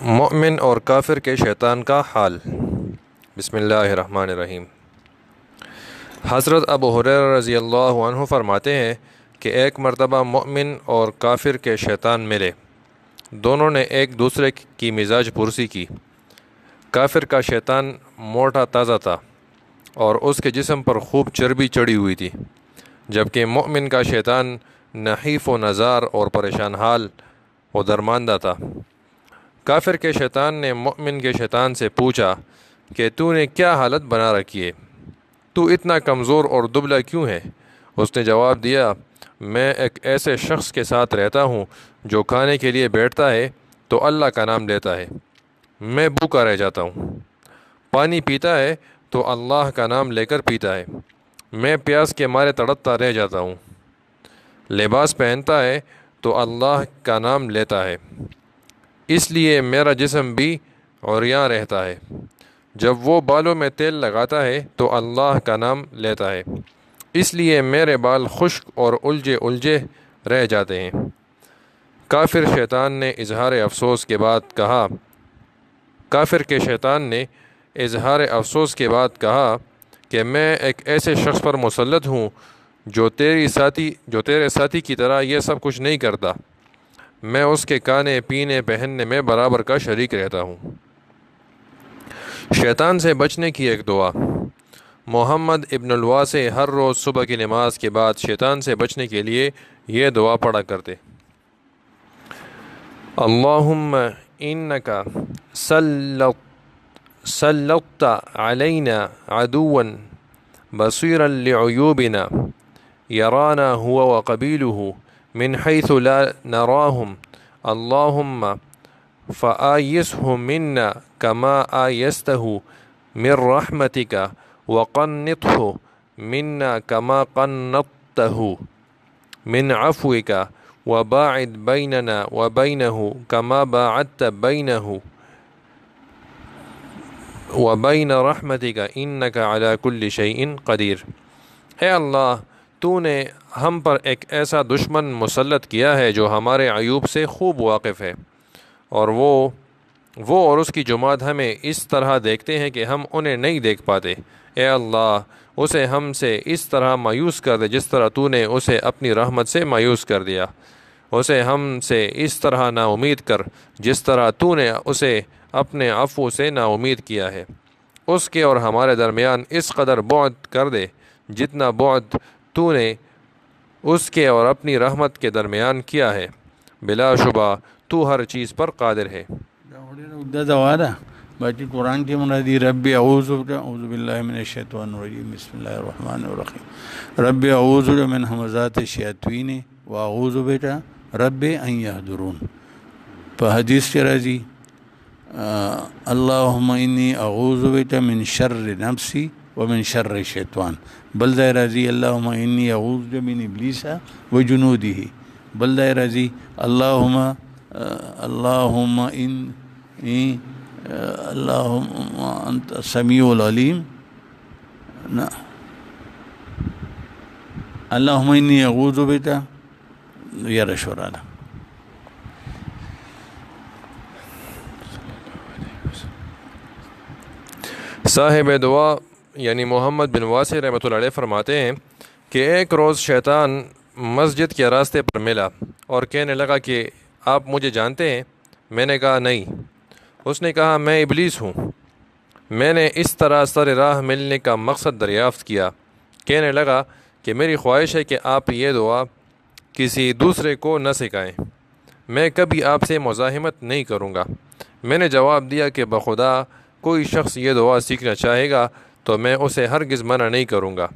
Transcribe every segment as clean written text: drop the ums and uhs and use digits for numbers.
مومن اور کافر کے شیطان کا حال۔ بسم اللہ الرحمن الرحیم۔ حضرت ابو ہریرہ رضی اللہ عنہ فرماتے ہیں کہ ایک مرتبہ مومن اور کافر کے شیطان ملے، دونوں نے ایک دوسرے کی مزاج پرسی کی۔ کافر کا شیطان موٹا تازہ تھا اور اس کے جسم پر خوب چربی چڑھی ہوئی تھی، جبکہ مومن کا شیطان نحیف و نزار اور پریشان حال و درماندہ تھا۔ کافر کے شیطان نے مومن کے شیطان سے پوچھا کہ تو نے کیا حالت بنا رکھی ہے، تو اتنا کمزور اور دبلا کیوں ہے؟ اس نے جواب دیا، میں ایک ایسے شخص کے ساتھ رہتا ہوں جو کھانے کے لیے بیٹھتا ہے تو اللہ کا نام لیتا ہے، میں بھوکا رہ جاتا ہوں، پانی پیتا ہے تو اللہ کا نام لے کر پیتا ہے، میں پیاس کے مارے تڑپتا رہ جاتا ہوں، لباس پہنتا ہے تو اللہ کا نام لیتا ہے، اس لیے میرا جسم بھی عریاں رہتا ہے، جب وہ بالوں میں تیل لگاتا ہے تو اللہ کا نام لیتا ہے، اس لیے میرے بال خشک اور الجھے الجھے رہ جاتے ہیں۔ کافر کے شیطان نے اظہار افسوس کے بعد کہا کہ میں ایک ایسے شخص پر مسلط ہوں جو تیرے ساتھی کی طرح یہ سب کچھ نہیں کرتا، میں اس کے کھانے پینے پہننے میں برابر کا شریک رہتا ہوں۔ شیطان سے بچنے کی ایک دعا۔ محمد ابن الواسع ہر روز صبح کی نماز کے بعد شیطان سے بچنے کے لیے یہ دعا پڑھا کرتے: اللہم انکا سلطت علینا عدوا بصیرا لعیوبنا یرانا هو وقبیلہ من حیث لا نراہم اللہم فآیسہ منا کما آیستہ من رحمتک وقنطہ منا کما قنطتہ من عفوک وباعد بیننا وبینہ کما باعدت بینہ وبین رحمتک انک علی کل شیء قدیر۔ اے اللہ، تو نے ہم پر ایک ایسا دشمن مسلط کیا ہے جو ہمارے عیوب سے خوب واقف ہے، اور وہ اور اس کی جماعت ہمیں اس طرح دیکھتے ہیں کہ ہم انہیں نہیں دیکھ پاتے۔ اے اللہ، اسے ہم سے اس طرح مایوس کر دے جس طرح تو نے اسے اپنی رحمت سے مایوس کر دیا، اسے ہم سے اس طرح نا امید کر جس طرح تو نے اسے اپنے عفو سے نا امید کیا ہے، اس کے اور ہمارے درمیان اس قدر بعد کر دے جتنا بعد تو نے اس کے اور اپنی رحمت کے درمیان کیا ہے، بلا شبہ تو ہر چیز پر قادر ہے۔ باقی قرآن کی منادی رب اعوذ باللہ من الشیطان الرجیم بسم اللہ الرحمن الرحیم رب اعوذ من همزات الشیاطین واعوذ بک رب ان یحضرون۔ حدیث کے راضی اللہم انی اعوذ بک من شر نفسی ومن شر الشیطان، بلدہ راضی اللہم انی اعوذ بک من ابلیس وجنودہ، بلدہ راضی اللہم انت سمیع العلیم، اللہم انی اعوذ بک یا رشورانا۔ صاحب دعا یعنی محمد بن واسع رحمۃ اللہ علیہ فرماتے ہیں کہ ایک روز شیطان مسجد کے راستے پر ملا اور کہنے لگا کہ آپ مجھے جانتے ہیں؟ میں نے کہا نہیں۔ اس نے کہا میں ابلیس ہوں، میں نے اس طرح سر راہ ملنے کا مقصد دریافت کیا۔ کہنے لگا کہ میری خواہش ہے کہ آپ یہ دعا کسی دوسرے کو نہ سکھائیں، میں کبھی آپ سے مزاحمت نہیں کروں گا۔ میں نے جواب دیا کہ بخدا کوئی شخص یہ دعا سیکھنا چاہے گا تو میں اسے ہرگز منع نہیں کروں گا،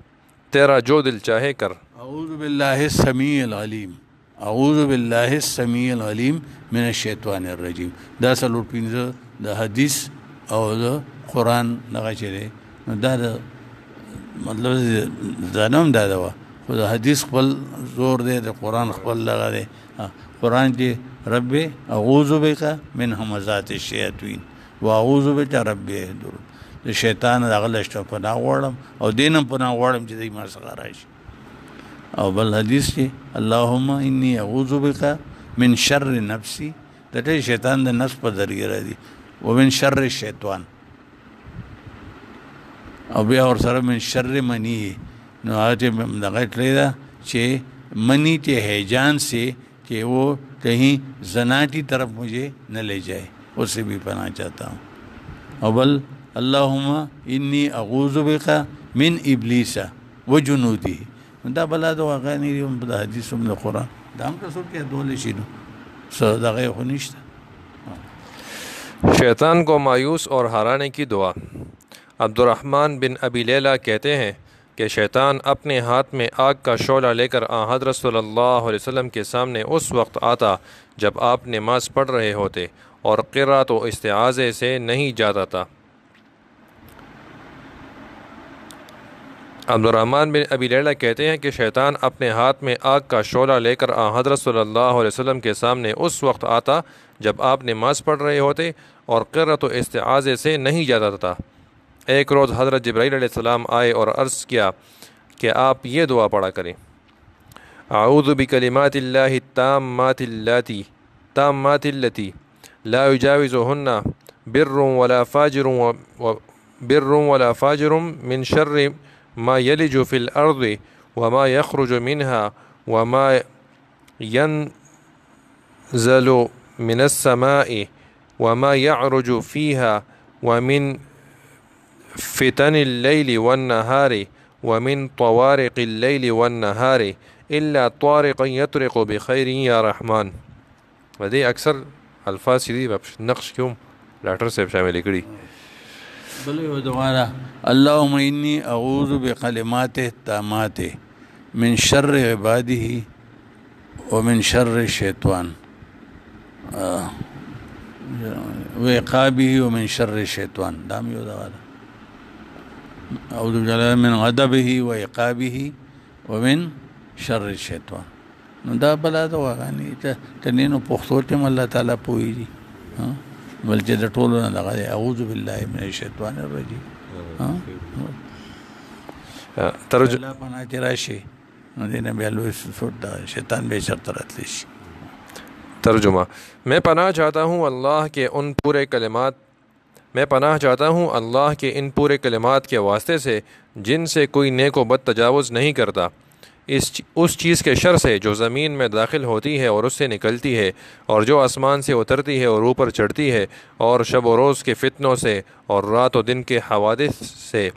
تیرا جو دل چاہے کر۔ اعوذ باللہ السمیع العلیم، اعوذ باللہ السمیع العلیم من الشیطان الرجیم، دا سلور پینزه دا حدیث او دا قرآن لغا چرے دا مطلب دانم دا دوا خود حدیث خپل زور دے دا قرآن خپل لغا دے۔ قرآن کی رب اعوذ بک من همزات الشیاطین واعوذ بک رب یحضرون، دا شیطان دا غلشت پناہ غوڑم او دینم پناہ غوڑم چی دی ما سغا راشی۔ او بل حدیث کی اللہم انی اعوذ بک من شر نفسی دته شیطان د نفس په ذریعه راځي ومن شر الشیطان او بیا ور سره من شر منی نو هغه دغه کړی دا چې منی کے ہیجان سے کہ وہ کہیں زناتی طرف مجھے نہ لے جائے اس سے بھی پناہ چاہتا ہوں. اول اللہم انی اعوذ بک من ابلیس و جنودی دا بلا دو غانی یم د حدیث من قرآن دا هم تاسو کې دول شي نو سو دغه خو نشته. شیطان کو مایوس اور ہرانے کی دعا. عبد الرحمن بن ابی لیلہ کہتے ہیں کہ شیطان اپنے ہاتھ میں آگ کا شعلہ لے کر حضرت صلی اللہ علیہ وسلم کے سامنے اس وقت آتا جب آپ نماز پڑھ رہے ہوتے اور قرات و استعاذے سے نہیں جاتا تھا. عبد الرحمن بن ابی لیلہ کہتے ہیں کہ شیطان اپنے ہاتھ میں آگ کا شعلہ لے کر حضرت صلی اللہ علیہ وسلم کے سامنے اس وقت آتا جب آپ نماز پڑھ رہے ہوتے اور قرات و استعاذے سے نہیں جاتا تھا. ایک روز حضرت جبرائیل علیہ السلام آئے اور عرض کیا کہ آپ یہ دعا پڑھا کریں: اعوذ بکلمات اللہ التامات اللاتی لا یجاوزہن بر ولا فاجر من شر ما یلج فی الارض وما یخرج منها وما ینزل من السماء وما یعرج فیها ومن فتن اللیل والنہار ومن طوارق اللیل والنہار الا طارقا یطرق بخیر یا رحمان. ودی اکثر الفاظ شدید نقش کیوں لیٹر سے شامل کری. بلے دوبارہ اللہم انی اعوذ بکلمات التامات من شر عبادہ ومن شر الشیطان وعقابہ ومن شر الشیطان. دام یو دوبارہ اعوذ باللہ من غضبہ وعقابہ ومن شر الشیطان. نو دا بلا دا وغانی تنینو پختو تیم اللہ تعالیٰ پوئی جی بلکہ دا ٹولو نا لگا دے اعوذ باللہ من الشیطان الرجیم. اللہ پناہ چراشی نو دینا بیالوی سوٹ دا شیطان بے شرط رات لیشی. ترجمہ: میں پناہ چاہتا ہوں اللہ کے ان پورے کلمات کے واسطے سے جن سے کوئی نیک و بد تجاوز نہیں کرتا، اس چیز کے شر سے جو زمین میں داخل ہوتی ہے اور اس سے نکلتی ہے، اور جو آسمان سے اترتی ہے اور اوپر چڑھتی ہے، اور شب و روز کے فتنوں سے اور رات و دن کے حوادث سے،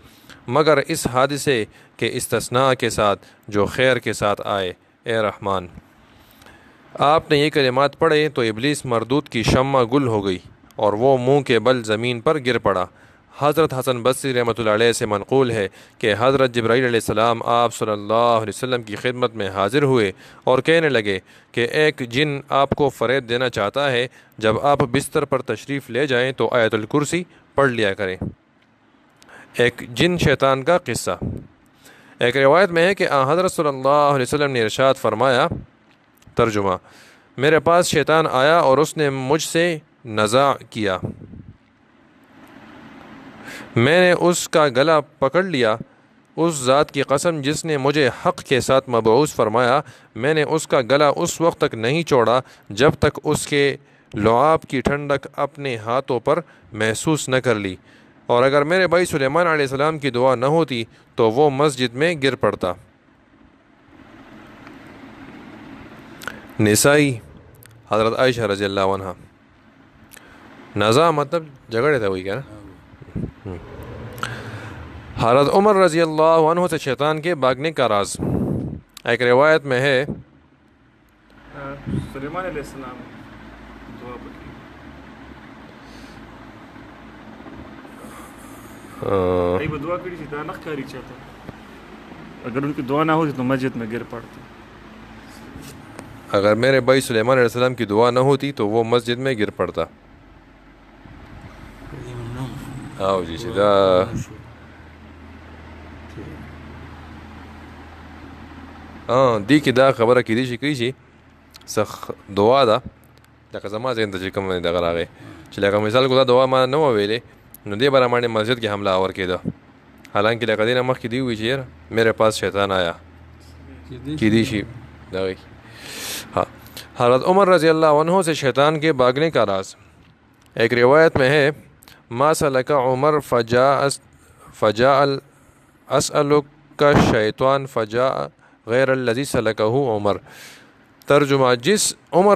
مگر اس حادثے کے استثناء کے ساتھ جو خیر کے ساتھ آئے. اے رحمان. آپ نے یہ کلمات پڑھے تو ابلیس مردود کی شمع گل ہو گئی اور وہ منہ کے بل زمین پر گر پڑا. حضرت حسن بصری رحمۃ اللہ علیہ سے منقول ہے کہ حضرت جبرائیل علیہ السلام آپ صلی اللہ علیہ وسلم کی خدمت میں حاضر ہوئے اور کہنے لگے کہ ایک جن آپ کو فریب دینا چاہتا ہے، جب آپ بستر پر تشریف لے جائیں تو آیت الکرسی پڑھ لیا کریں. ایک جن شیطان کا قصہ. ایک روایت میں ہے کہ حضرت صلی اللہ علیہ وسلم نے ارشاد فرمایا. ترجمہ: میرے پاس شیطان آیا اور اس نے مجھ سے نزاع کیا. میں نے اس کا گلا پکڑ لیا. اس ذات کی قسم جس نے مجھے حق کے ساتھ مبعوث فرمایا، میں نے اس کا گلا اس وقت تک نہیں چھوڑا جب تک اس کے لعاب کی ٹھنڈک اپنے ہاتھوں پر محسوس نہ کر لی، اور اگر میرے بھائی سلیمان علیہ السلام کی دعا نہ ہوتی تو وہ مسجد میں گر پڑتا. نسائی حضرت عائشہ رضی اللہ عنہ. نزاع مطلب جھگڑے تھے وہی کیا نا. حضرت عمر رضی اللہ عنہ سے شیطان کے بھاگنے کا راز. ایک روایت میں ہے سلیمان علیہ السلام دعا دعا کری تھی دا نخ کاری چاہتا، اگر ان کی دعا نہ ہوتی تو مسجد میں گر پڑتی. اگر میرے بھائی سلیمان علیہ السلام کی دعا نہ ہوتی تو وہ مسجد میں گر پڑتا. آو جی دا دی کی دا خبره کېدی شي کوي چې څه دعا ده لکه زما ذهن ته چې کوم دغه راغی چې لکه مثال کو دا دعا ما نه وه ویلې نو دې به راماندې مسجد کې حمله آور کېده، حالانکې لکه دې نه مخکې دی ووایي چې یاره میرے پاس شیطان آیا کېدی شي دغه. حضرت عمر رضی اللہ عنہ سے شیطان کے بھاگنے کا راز۔ ایک روایت میں ہے ما سلک عمر فجاء اسألک الشیطان فجاء غیر الذی سلکہ عمر۔ ترجمہ،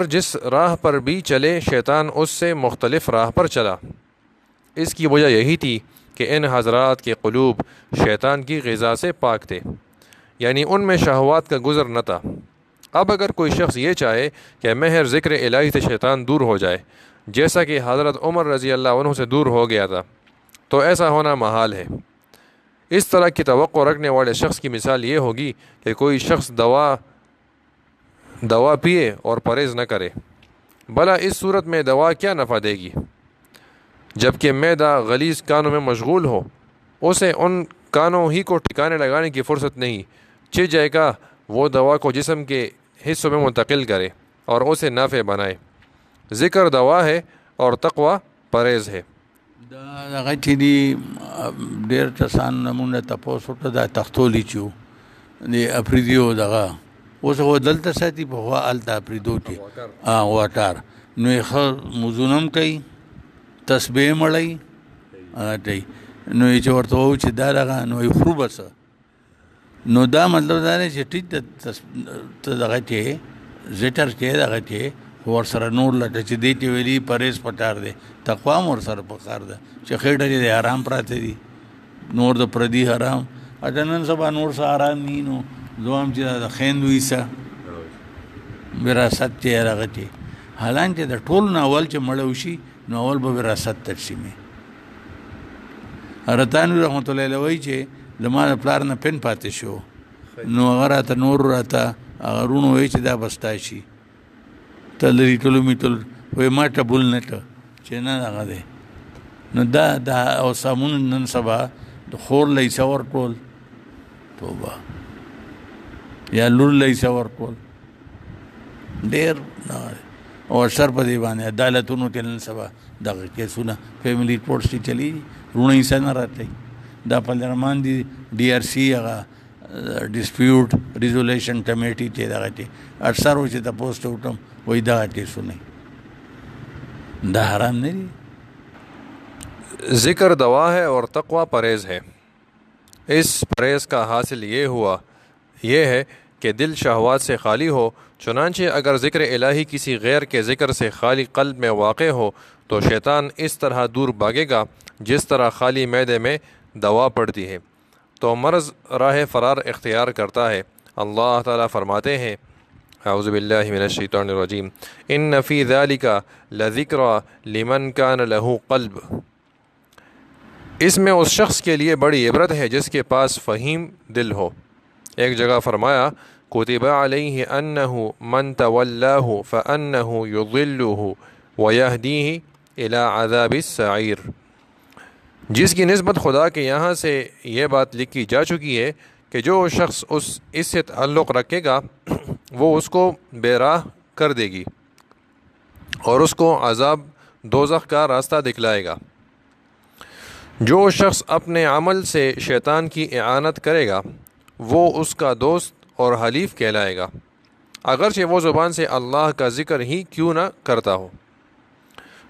جس راہ پر بھی چلے شیطان اس سے مختلف راہ پر چلا۔ اس کی وجہ یہی تھی کہ ان حضرات کے قلوب شیطان کی غذا سے پاک تھے، یعنی ان میں شہوات کا گزر نہ تھا۔ اب اگر کوئی شخص یہ چاہے کہ محض ذکر الہی سے شیطان دور ہو جائے، جیسا کہ حضرت عمر رضی اللہ عنہ سے دور ہو گیا تھا، تو ایسا ہونا محال ہے۔ اس طرح کی توقع رکھنے والے شخص کی مثال یہ ہوگی کہ کوئی شخص دوا پیے اور پرہیز نہ کرے۔ بھلا اس صورت میں دوا کیا نفع دے گی؟ جبکہ معدہ غلیظ کانوں میں مشغول ہو، اسے ان کانوں ہی کو ٹھکانے لگانے کی فرصت نہیں، چہ جائے گا وہ دوا کو جسم کے حصوں میں منتقل کرے اور اسے نافع بنائے۔ ذکر دوا ہے اور تقوی پرہیز ہے۔ دغه چې دی ډېر کسان نمونه تپوس وکړه دا تختولی چې و د افریدیو دغه اوس هو دلته ساتي په هوا هلته افریدو کې واټار نو یې ښه مزونه هم کوي، تسبیح یې مړوي کوي، نو یې چې ورته ووایو چې دا دغه نو یې خورو به څه، نو دا مطلب دا دی چې ټیک ده ته دغه کې زیټر کې دغه کې ورسره نور لټه چې دی ته ویلي پرهیز پکار دی، تقوا هم ورسره پکار ده چې خېټه چې د حرام پراته دي، نور د پردي حرام اته نن سبا نور څه حرام ني، نو دوام چې د خویندو حصه وراثت چې هغه کې حالانکه د ټول نه اول چې مړه وشي نو اول به وراثت تقسیمې. حضرتانو رحمت الله علیه وایي چې زما د پلار نه پن پاتې شو، نو هغه راته نور راته هغه رونو وایي چې دا بستا شي تلری ټولو می ټول وایي ما ټبول نه ته چې نه هغه دی، نو دا او سامون نن سبا د خور لیسه ورکول توبه یا لور لیسه ورکول ډېر او اثر په دی باندې عدالتونو کې نن سبا دغه کیسونه فیملی کورټس کې چلی رونه یې نه راته دا پارلمان دی ډي آر سی هغه ډسپیوټ ریزولوشن کمیټي چې دغه کې اکثر و چې تاسو ته وټم وای دا کیسونه دا حرام نه دی۔ ذکر دوا ہے اور تقوی پرہیز ہے۔ اس پرہیز کا حاصل یہ ہے کہ دل شہوات سے خالی ہو، چنانچہ اگر ذکر الہی کسی غیر کے ذکر سے خالی قلب میں واقع ہو تو شیطان اس طرح دور بھاگے گا جس طرح خالی معدے میں دوا پڑتی ہے تو مرض راہ فرار اختیار کرتا ہے۔ اللہ تعالیٰ فرماتے ہیں اعوذ باللہ من الشیطان الرجیم ان فی ذالک لذکری لمن کان لہ قلب، اس میں اس شخص کے لیے بڑی عبرت ہے جس کے پاس فہیم دل ہو۔ ایک جگہ فرمایا کتب علیہ انہ من تولاہ فانہ یضلہ ویہدیہ الی عذاب السعیر، جس کی نسبت خدا کے یہاں سے یہ بات لکھی جا چکی ہے کہ جو شخص اس سے تعلق رکھے گا وہ اس کو بے راہ کر دے گی اور اس کو عذاب دوزخ کا راستہ دکھلائے گا۔ جو شخص اپنے عمل سے شیطان کی اعانت کرے گا وہ اس کا دوست اور حلیف کہلائے گا، اگرچہ وہ زبان سے اللہ کا ذکر ہی کیوں نہ کرتا ہو۔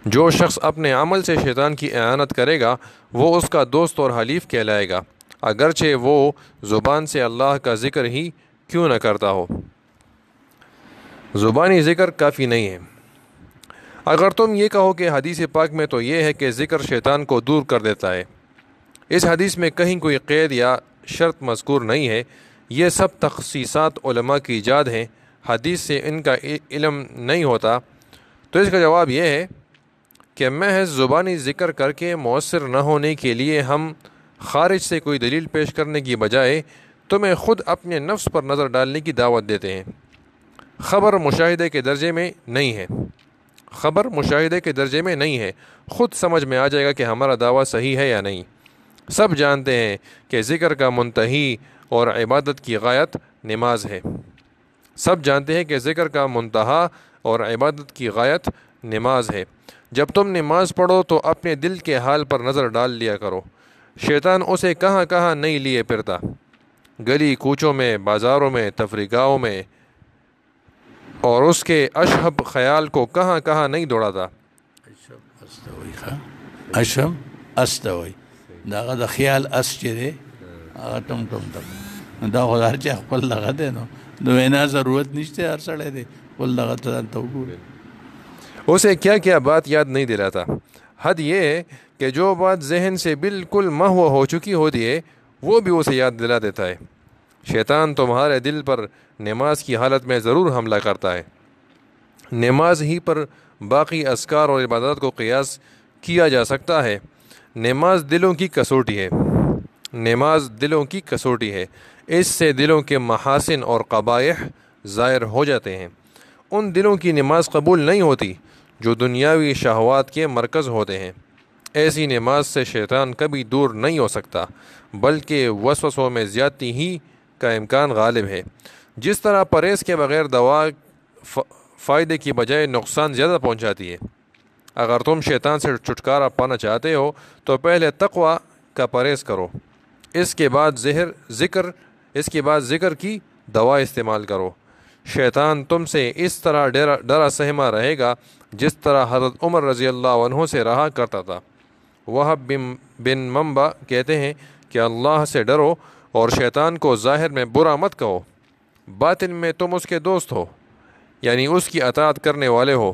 جو شخص اپنے عمل سے شیطان کی اعانت کرے گا وہ اس کا دوست اور حلیف کہلائے گا، اگرچہ وہ زبان سے اللہ کا ذکر ہی کیوں نہ کرتا ہو۔ زبانی ذکر کافی نہیں ہے۔ اگر تم یہ کہو کہ حدیث پاک میں تو یہ ہے کہ ذکر شیطان کو دور کر دیتا ہے، اس حدیث میں کہیں کوئی قید یا شرط مذکور نہیں ہے، یہ سب تخصیصات علماء کی ایجاد ہیں، حدیث سے ان کا علم نہیں ہوتا، تو اس کا جواب یہ ہے کہ محض زبانی ذکر کر کے مؤثر نہ ہونے کے لیے ہم خارج سے کوئی دلیل پیش کرنے کی بجائے تمہیں خود اپنے نفس پر نظر ڈالنے کی دعوت دیتے ہیں۔ خبر مشاہدے کے درجے میں نہیں ہے، خود سمجھ میں آ جائے گا کہ ہمارا دعویٰ صحیح ہے یا نہیں۔ سب جانتے ہیں کہ ذکر کا منتہی اور عبادت کی غایت نماز ہے۔ سب جانتے ہیں کہ ذکر کا منتہا اور عبادت کی غایت نماز ہے۔ جب تم نماز پڑھو تو اپنے دل کے حال پر نظر ڈال لیا کرو، شیطان اسے کہاں کہاں نہیں لیے پھرتا، گلی کوچوں میں، بازاروں میں، تفریح گاہوں میں، اور اس کے اشہب خیال کو کہاں کہاں نہیں دوڑا تھا. اشم استوي دا د خیال اس چې دی هغه ټم ټم دا خو هر چا خپل دغه دی نو د وینا ضرورت نشته هر سړی دی خپل دغه ته وګوري. اسے کیا کیا بات یاد نہیں دلاتا. حد یہ ہے کہ جو بات ذہن سے بالکل محو ہو چکی ہوتی ہے وہ بھی اسے یاد دلا دیتا ہے. شیطان تمہارے دل پر نماز کی حالت میں ضرور حملہ کرتا ہے. نماز ہی پر باقی اذکار اور عبادات کو قیاس کیا جا سکتا ہے. نماز دلوں کی کسوٹی ہے. نماز دلوں کی کسوٹی ہے. اس سے دلوں کے محاسن اور قبائح ظاہر ہو جاتے ہیں. ان دلوں کی نماز قبول نہیں ہوتی جو دنیاوی شہوات کے مرکز ہوتے ہیں. ایسی نماز سے شیطان کبھی دور نہیں ہو سکتا بلکہ وسوسوں میں زیادتی ہی کا امکان غالب ہے. جس طرح پرہیز کے بغیر دوا فائدے کی بجائے نقصان زیادہ پہنچاتی ہے. اگر تم شیطان سے چھٹکارا پانا چاہتے ہو تو پہلے تقوی کا پرہیز کرو. اس کے بعد ذکر کی دوا استعمال کرو. شیطان تم سے اس طرح ڈرا سہما رہے گا جس طرح حضرت عمر رضی اللہ عنہ سے رہا کرتا تھا. وہب بن منبع کہتے ہیں کہ اللہ سے ڈرو اور شیطان کو ظاہر میں برا مت کہو، باطن میں تم اس کے دوست ہو، یعنی اس کی اطاعت کرنے والے ہو.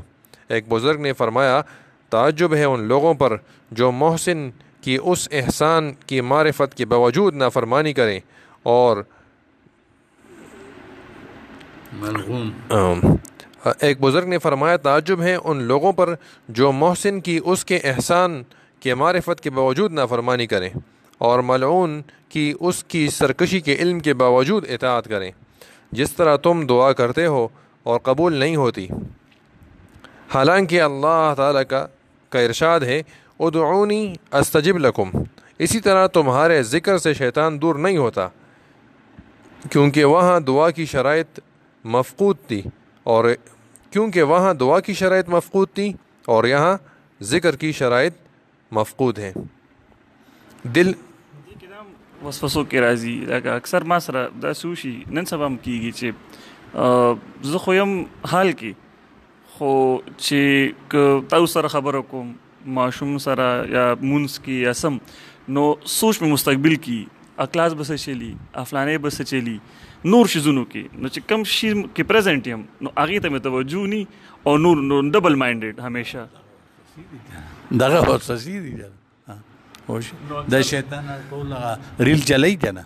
ایک بزرگ نے فرمایا تعجب ہے ان لوگوں پر جو محسن کی اس احسان کی معرفت کے باوجود نافرمانی کریں اور ایک بزرگ نے فرمایا تعجب ہے ان لوگوں پر جو محسن کی اس کے احسان کے معرفت کے باوجود نافرمانی کریں اور ملعون کی اس کی سرکشی کے علم کے باوجود اطاعت کریں. جس طرح تم دعا کرتے ہو اور قبول نہیں ہوتی، حالانکہ اللہ تعالیٰ کا ارشاد ہے ادعونی استجب لکم. اسی طرح تمہارے ذکر سے شیطان دور نہیں ہوتا کیونکہ وہاں دعا کی شرائط مفقود تھی اور یہاں ذکر کی شرائط مفقود ہیں. دل وسوسو کې راځي لکه اکثر ما سره دا سوشي نن سبا هم کېږي چې زه خو یم حال کې خو چې که تاسو سره خبره کوم ماشوم سره یا مونځ کې یا سم نو سوچ مې مستقبل کې اکلاس به څه چلی افلانې به څه چلی نور شیزونو کې نو چې کم شي کې پریزنټ یم نو هغې ته مې توجه نی او نور ډبل مایندډ همیشه دغه وسوسې دي دا شیطان ټول ریل چلای کنه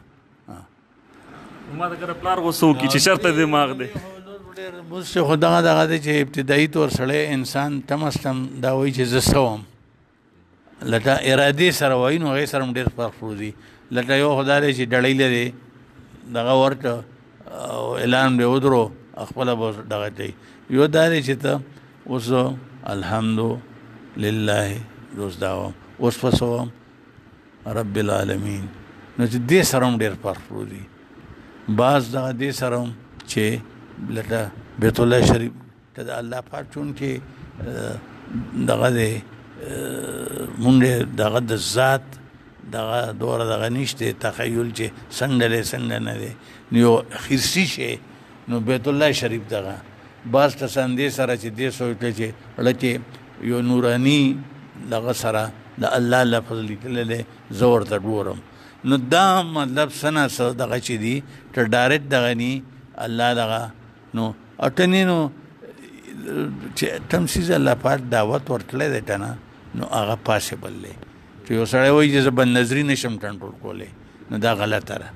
ما دا کړه پلار غوسو کی چې شرط دماغ دی بس خدای دغه چې ابتدایي طور سره انسان تمستم دا وایي چې زسوم لکه ارادي سره وایي نو هغه سره ډېر فرق پروزي لکه یو خدای چې ډړې لري دغه ورته اعلان به ودرو خپل به دغه دی یو دا چې ته اوس الحمدلله روز داوم اوس پسوم رب العالمین نو چې دې سره هم ډېر فرق پروزي. بعض دغه دې سره هم چې لکه بیت الله شریف ته د الله پاک چون کې دغه دی مونږ دغه د ذات دغه دوره دغه نشته تخیل چې څنګه نه دی نو یو خرسي شي نو بیت الله شریف دغه بعض کسان دې سره چې دې سوچ چې لکه یو نورانی دغه سره د الله لفظ لیکل دی زور ته ګورم نو دا مطلب سنه سره دغه چې دی ته ډایرکټ دغه نی الله دغه نو اټنی نو چې تمسیز الله پاک دعوت ورتلې ده کنه نو هغه پاسبل دی چې یو سړی وایي چې بل نظری نشم کنټرول کولی نو دا غلطه ده.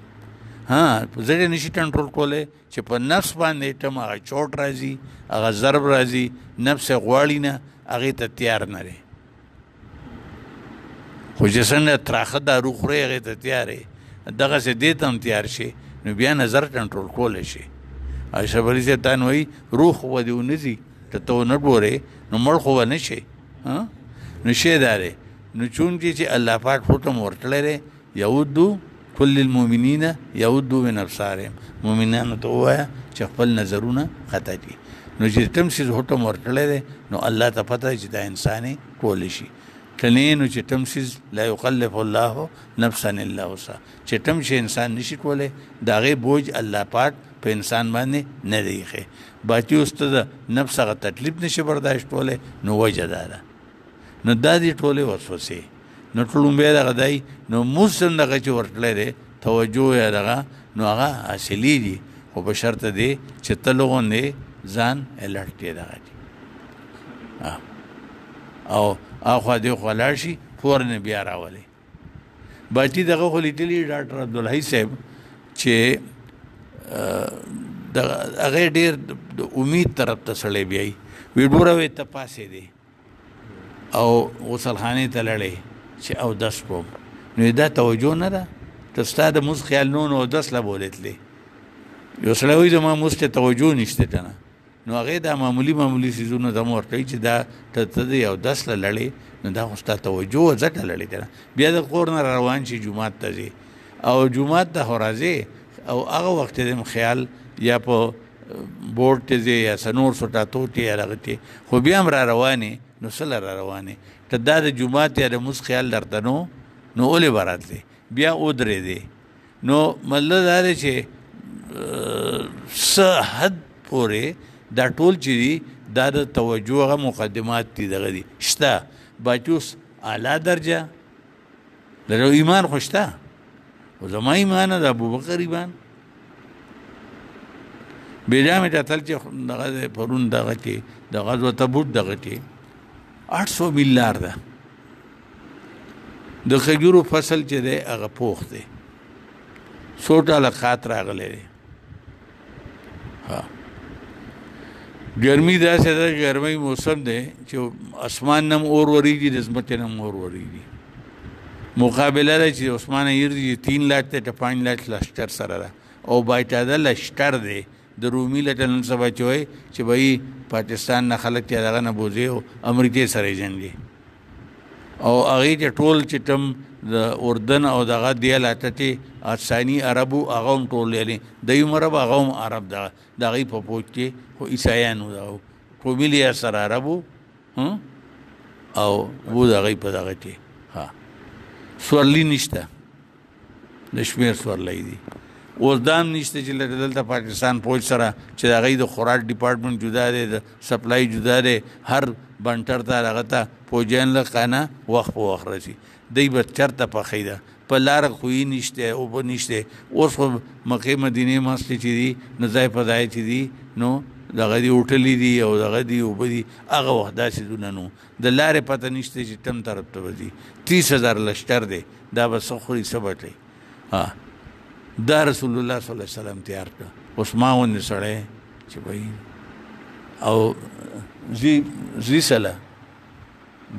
زړه نشي کنټرول کولی چې په نفس باندې ټم هغه چوټ راځي هغه ضرب راځي نفس غواړي نه هغې ته تیار نه دی خو چې څنګه تراخه دارو خورې هغې ته تیار یې دغسې دې ته هم تیار شي نو بیا نظر کنټرول کولی شي. عایشه بلي صاحب تا نو وایي روح خو به دې ونه ځي ته ته ونه ګورې نو مړ خو به نه شي نو شی دا دی نو چونکې چې الله پاک حکم ورکړی دی یعودو کل المؤمنین یعودو من ابصارهم مؤمنانو ته ووایه چې خپل نظرونه خطا دي نو چې تم سیز حکم ورکړی دی نو الله ته پته چې دا انسان یې کولی شي کنی نو چې تم سیز لا یکلف الله نفسا الا وسعها چې تم شي انسان نشي کولی د هغې بوج الله پاک په انسان باندې نه دی ښه. باقي اوس ته د نفس هغه تکلیف نشي برداشت کولی نو وجه دا ده. نو دا دي ټولې وسوسې. نو ټولومبی دغه دی نو مونځ هم دغه چې ورتلی دی توجه یا دغه نو هغه حاصلېږي، خو په شرط دی چې ته لغوندې ځان الرټ کې دغه دي او اخوا دې خوا لاړ شي فورن بیا راولي. باقي دغه خو لیدلي ډاکټر عبدالحی صاحب چې هغه ډېر د امید طرف ته سړی بیایي وی ډوره وی ته پاسېدې او غسلخانې ته لړې چې اودس کوم نو دا توجه نه ده ته ستا د مونځ خیال نه نو اودس له بولېتلې. یو سړی وایي زما مونځ ته توجه نشته که نه نو هغې دا معمولي څیزونه ته م ورکوي چې دا ته د اودس له لړې نو دا خو ستا توجه و ځکه لړې که نه. بیا د کور نه روان شي جومات ته ځې او جومات ته خو راځې او هغه وخت دې خیال یا په بورډ ته ځې یا څه نور څه ټاتو ته یا هغه ته خو بیا هم را روانې نو څه له را روانې ته دا د جومات یا د مونځ خیال درته نو ولې به راتلې بیا ودرېدې. نو مطلب دا دی چې څه حد پورې دا ټول چې دي دا د توجه هغه مقدمات دي دغه دي شته. باقي اوس اعلی درجه د ایمان خو شته خو زما ایمان د ابوبکر ایمان بېجا مې ته تل چې دغه پرون دغه کې د غزوه تبوک دغه کې 800 میل لار ده د خجورو فصل چې دی هغه پوخ دی 100 ډاله خات راغلی دی. ګرمي داسې ده ګرمۍ موسم دی چې اسمان نم اور وریږي د ځمکې نم اور وریږي. مقابله ده چې عثمان ایر دی 3 لاکھ ته 5 لاکھ لشکر سره ده او باقاعده لشکر دی د رومي لټه نن سبا چې وایي چې بھائی پاکستان نه خلک چې دغه نه بوځي او امریکې سره جنګي او هغې چې ټول چې تم د اردن او دغه دی علاقه ثاني عربو هغه هم ټول یعنې دویم عرب هغه هم عرب دغه د هغې په پوج کې خو عیسایانو دغه قومي سره عربو او و د هغې په دغه کې سورلي نشته د شمېر سورلی دي اوس دا هم نشته چې دلته پاکستان پوج سره چې د هغې د خوراک ډپارټمنټ جدا دی د سپلای جدا دی هر بنټر ته هغه ته پوجیان له قانه وخت په وخت رسي دی به چېرته پخی ده په لاره خویي نشته اوبه نشته. اوس خو مکې مدینې مسلې چې دي نو ځای په ځای چې دي نو دغه دي هوټلې دي او دغه دي اوبه دي هغه وخت داسې څیزونه نو د لارې پته نشته چې تم طرف ته به ځي 30,000 لشکر دی دا به څه خوري څه بټوي. دا رسول الله صلی الله علیه وسلم تیار کړه اوس ما غوندې سړی چې بھائی او زی سله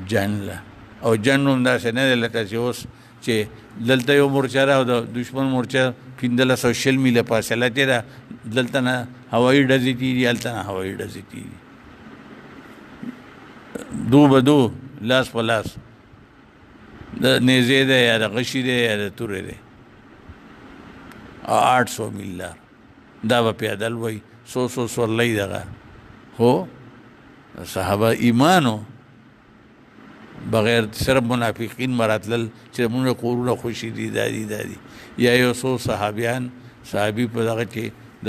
جنګ له او جنګ هم داسې نه دی لکه چې اوس چې دلته یو مورچه ده او د دشمن مورچه 1520 میله فاصله کې ده دلته نه هوایي ډزې کېږي هلته نه هوایي ډزې کېږي دو به دو لاس په لاس د نیزې دی یا د غشي دی یا د تورې دی 800 میل لار دا به پیادل وایي 100 سورلی دغه خو صحابه ایمانو بغیر صرف منافقین مراتلل چې مونږ کورونه خوشي دي دادي یا یو څو صحابي په دغه کې د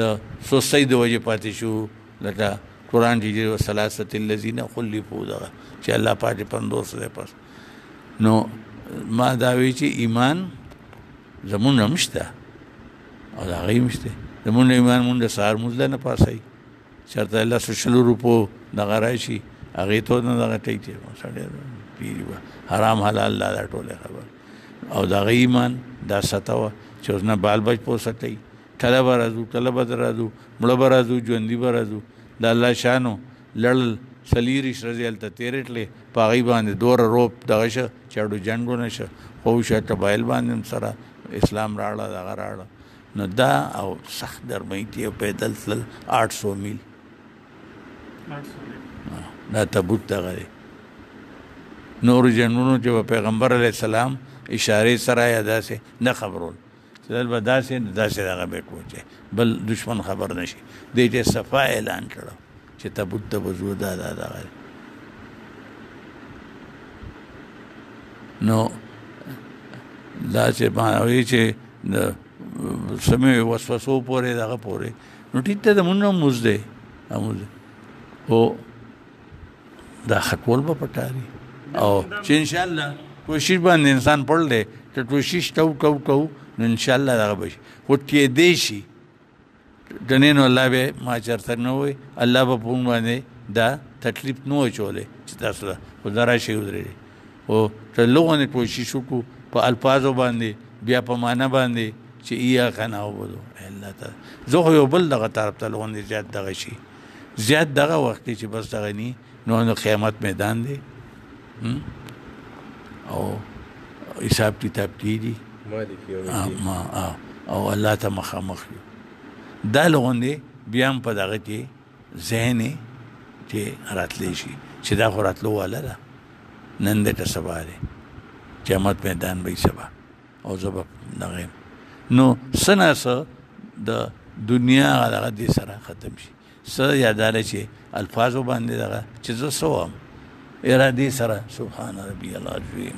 سوسۍ د وجې پاتې شو لکه قرآن چې وثلاثة الذین خلفوا دغه چې الله پاک 50 دی پس نو ما دا وی چې ایمان زمونږ هم شته او د هغې هم شته زمونږ ایمان مونږ د سهار مونځ نه پاسوي چېرته الله 100 روپو دغه راشي هغې ته نه دغه کوي چې سړی پیري به حرام حلال دا ټوله خبر او د هغې ایمان دا سطح وه چې اوس نه بال بچ پوسه کوي ټله به راځو ټله به راځو مړه به راځو ژوندي به راځو د الله شانو لړل سلیریش رضی هلته تېرې تلې په هغې باندې دوره روب دغه شه چاړو جنګ ونه شه خو شه قبایل باندې هم سره اسلام راړه دغه راړه نو دا او سخت ګرمۍ کې او پیدل تلل 800 میل دا تبوک دغه دی نور جنګونو چې به پیغمبر علیه السلام اشارې سره یا داسې نه خبرول چې دل به داسې دغه به کوچې بل دشمن خبر نشي دی چې صفا اعلان کړو چې تبوک ته به ځو دا دغه نو دا چې معنوي چې د سمې وسوسو پورې دغه پورې نو ټیک ته د مونږ موز دی او دا خطول به پټاري او چې ان شاء الله کوشش باندې انسان پړل دی ته کوشش کو نو ان شاء الله دا به خو کې دی شي دنه الله به ما چرته نه وي الله به پون باندې دا تکلیف نو چولې چې تاسو خدای شي ودرې او ته لوګونه کوشش وکړو په الفاظو باندې بیا په معنا باندې چې یا کنه وبدو الله تعالی زه یو بل دغه طرف ته لوګونه زیات دغه شي زیات دغه وخت چې بس دغه ني نو قیامت میدان دی او حساب کتاب کیږي او الله ته مخامخ دا لغوندې بیا هم په دغه کې ذهن چې راتلی شي چې دا خو راتلو والا ده نن دې ته سبا دی قیامت میدان به سبا او زه به دغه نو څه نه څه د دنیا هغه دې سره ختم شي څه یاداره چې الفاظو باندې دغه چې زه څه وایم ارادې سره سبحان ربي العظیم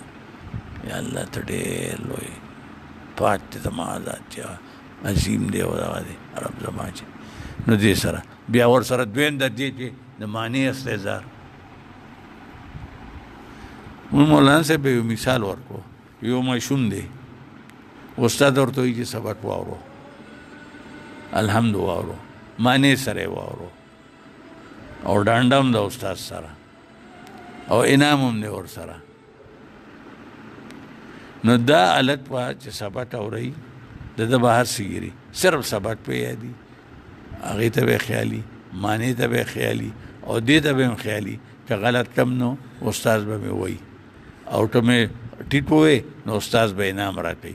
یا الله ته ډېر لوی پاک دې زما ذات عظیم دی او دغه دی رب زما چې نو دې سره بیا ور سره دویم د دې چې د معنی استظهار مولانا صاحب یو مثال ورکو یو ماشوم دی استاد ورته وایي چې سبق واورو الحمد واورو معنی سره واورو او ډانډم د استاد سره او انعام هم دی ور سره نو دا حالت په چې سبق اوري د بهر سیګری صرف سبق په یادي هغه ته به خیالي معنی ته به خیالي او دې ته به خیالي چې غلط کم نو استاد به وایي او ته مې ټیټ وې نو استاد به انعام راکړي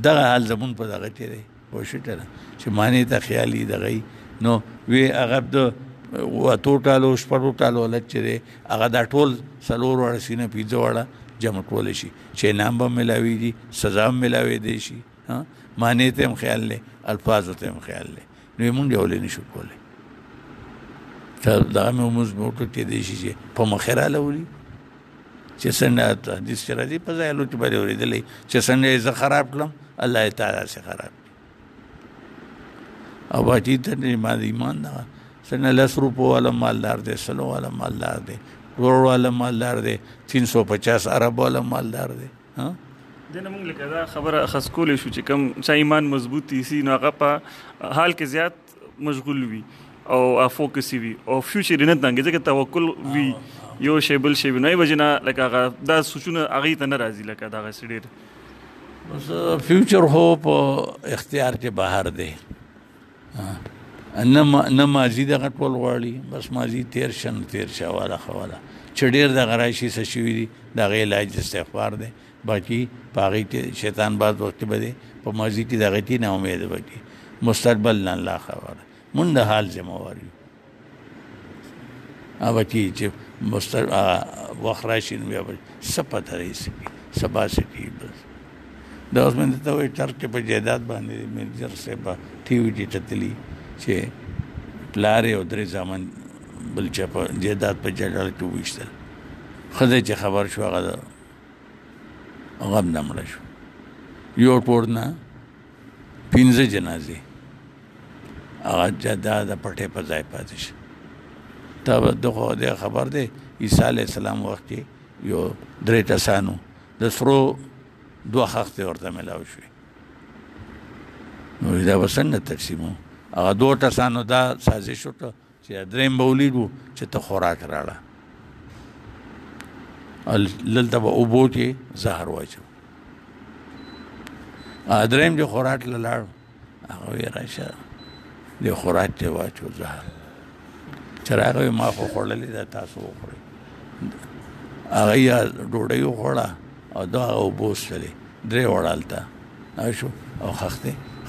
دغه حال زمون په دغه کې دی وشته چې معنی ته خیالي دغه نو وی هغه د واتو ټالو شپړو ټالو لچ دی هغه دا ټول سلور وړ سینه پیځه وړه جمع کول شي چې انعام به ملاوي دي سزا هم ملاوي دي شي ها معنی ته هم خیال لې الفاظ ته هم خیال لې نو مونږ ولې نشو کولای ته دا مې موږ موټو کې دي شي په مخیره لولي چې څنګه حدیث را دي په ځای له چې باندې ورېدلې چې څنګه زه خراب کړم الله تعالی سره خراب او باندې ته ما ایمان دا څنګه لس روپو والا مالدار دی سلو والا مالدار دی کروڑ والا مالدار دی 350 ارب والا مالدار دی ها دنه موږ لکه دا خبره خاص کولې شو چې کوم چا ایمان مضبوط سي نو هغه په حال کې زیات مشغول وي او فوکس وي او فیوچر نه تنګ ځکه توکل وي یو شی بل شی نه وجنا لکه هغه دا سوچونه هغه ته ناراضي لکه دا سړي بس فیوچر هو په اختیار کې بهر دی نه ماضي دغه ټول غواړي بس ماضي تیر شا والا خواله چې ډېر د غرایشي څه شوي دي دغه علاج استغفار دی باقي پاغي کې شیطان بعد وخت بده په ماضي کې دغه کې نه امید وکړي مستقبل نه الله خبر مونږ د حال ذمہوار یو اوبه چې مستقبل وخت راشي نو بیا سپت رئیس سبا سکی بس دا اوس من ته وي چرته په جیدات باندې منځر سے با ټي وي ټي تتلی چې پلار او درې ځامن بل چا په جیدات په جړل کې وښتل خدای چې خبر شو هغه غم نمړ شو یو ټورنا 15 جنازې هغه جدا د پټه په ځای پاتې شو تا دغه خبر دی عیسی علی السلام وخت یو درې تاسانو د سرو دوه خخت ورته ملاو شو نو دا وسنه تقسیمو هغه دوه تاسانو دا سازش وکړه چې دریم بولیدو چې ته خوراک راړه للته به اوبو کې زهر واچو دریم جو خوراک لاړ هغه یې راشه د خوراک ته واچو زهر چراغ ما خو خوړلې دا تاسو وخورئ هغه یا ډوډۍ وخوړه او دا اوبو سره درې وړالته شو او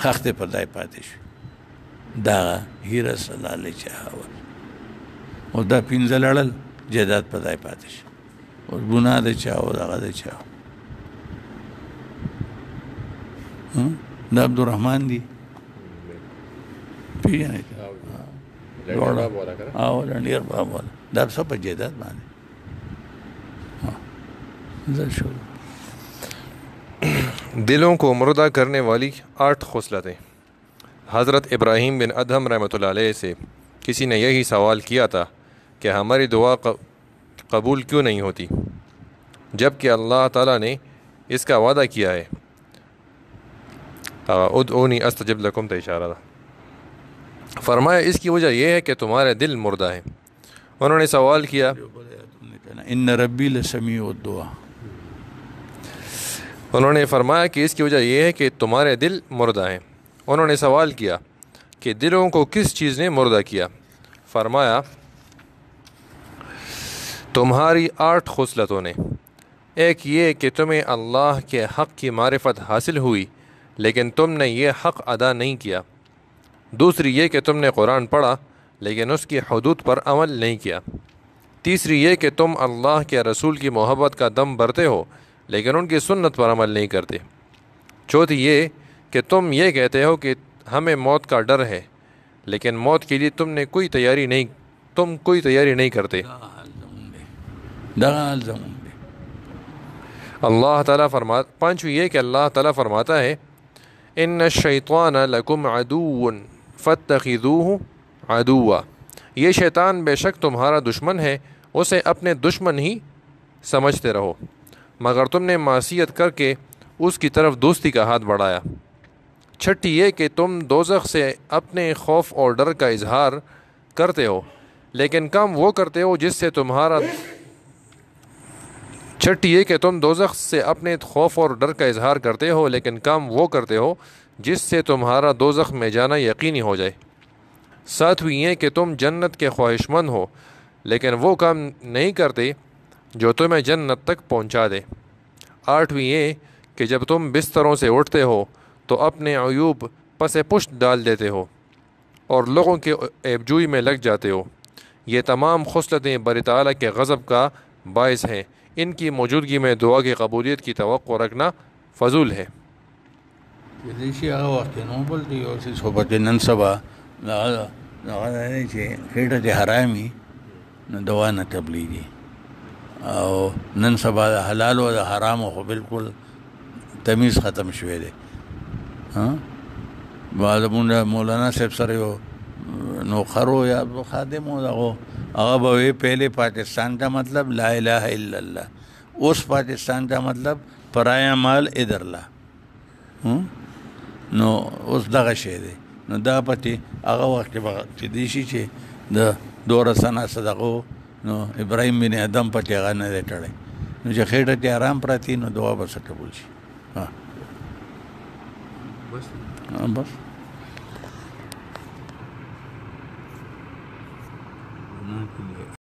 خخته په ځای پاتې شو دا هیره صلی الله علیه او دا پینځه لړل جیدات په ځای پاتې شو او ګناه د چا او دغه د چا دا عبدالرحمن دی پیژنې او لنډیر باب والا دا سب په جیدات باندې دلوں کو مردہ کرنے والی 8 خصلتیں. حضرت ابراہیم بن ادہم رحمۃ اللہ علیہ سے کسی نے یہی سوال کیا تھا کہ ہماری دعا قبول کیوں نہیں ہوتی، جب کہ اللہ تعالیٰ نے اس کا وعدہ کیا ہے، ادعونی استجب لکم، تو اشارہ تھا۔ فرمایا اس کی وجہ یہ ہے کہ تمہارے دل مردہ ہیں۔ انہوں نے سوال کیا، ان ربی لسمیع الدعا، انہوں نے فرمایا کہ اس کی وجہ یہ ہے کہ تمہارے دل مردہ ہیں۔ انہوں نے سوال کیا کہ دلوں کو کس چیز نے مردہ کیا؟ فرمایا تمہاری 8 خصلتوں نے۔ ایک یہ کہ تمہیں اللہ کے حق کی معرفت حاصل ہوئی لیکن تم نے یہ حق ادا نہیں کیا۔ دوسری یہ کہ تم نے قرآن پڑھا لیکن اس کی حدود پر عمل نہیں کیا۔ تیسری یہ کہ تم اللہ کے رسول کی محبت کا دم بھرتے ہو لیکن ان کی سنت پر عمل نہیں کرتے۔ چوتھی یہ کہ تم یہ کہتے ہو کہ ہمیں موت کا ڈر ہے لیکن موت کے لیے تم کوئی تیاری نہیں کرتے۔ اللہ تعالیٰ پانچویں یہ کہ اللہ تعالیٰ فرماتا ہے ان الشیطان لکم عدو فاتخذوہ عدوا، یہ شیطان بے شک تمہارا دشمن ہے، اسے اپنے دشمن ہی سمجھتے رہو، مگر تم نے معصیت کر کے اس کی طرف دوستی کا ہاتھ بڑھایا۔ چھٹی یہ کہ تم دوزخ سے اپنے خوف اور ڈر کا اظہار کرتے ہو لیکن کام وہ کرتے ہو جس سے تمہارا جس سے تمہارا دوزخ میں جانا یقینی ہو جائے۔ ساتویں یہ کہ تم جنت کے خواہش مند ہو لیکن وہ کام نہیں کرتے جو تمہیں جنت تک پہنچا دے۔ آٹھویں یہ کہ جب تم بستروں سے اٹھتے ہو تو اپنے عیوب پس پشت ڈال دیتے ہو اور لوگوں کے عیب جوئی میں لگ جاتے ہو۔ یہ تمام خصلتیں باری تعالیٰ کے غضب کا باعث ہیں، ان کی موجودگی میں دعا کی قبولیت کی توقع رکھنا فضول ہے۔ دیشي هغه وخت نو بل دی او څه صحبت نن سبا هغه چې خېټه دې حرامي نو دوا نه تبلیغي او نن سبا د حلال او د حرام خو بالکل تمیز ختم شوی دی۔ ها بعد مولانا صاحب سره یو نوکرو یا خادم هغه به پہلے پاکستان کا مطلب لا الہ الا اللہ، اس پاکستان کا مطلب پرایا مال ادھر لا، نو اوس دغه شی دی. نو دا پتی هغه وخت چې دی شي چې د دوره سنه صدقو نو ابراهیم بن ادم پتی هغه نه دی تړی، نو چې خېټه کې آرام پراتی نو دعا به څه قبول شي. بس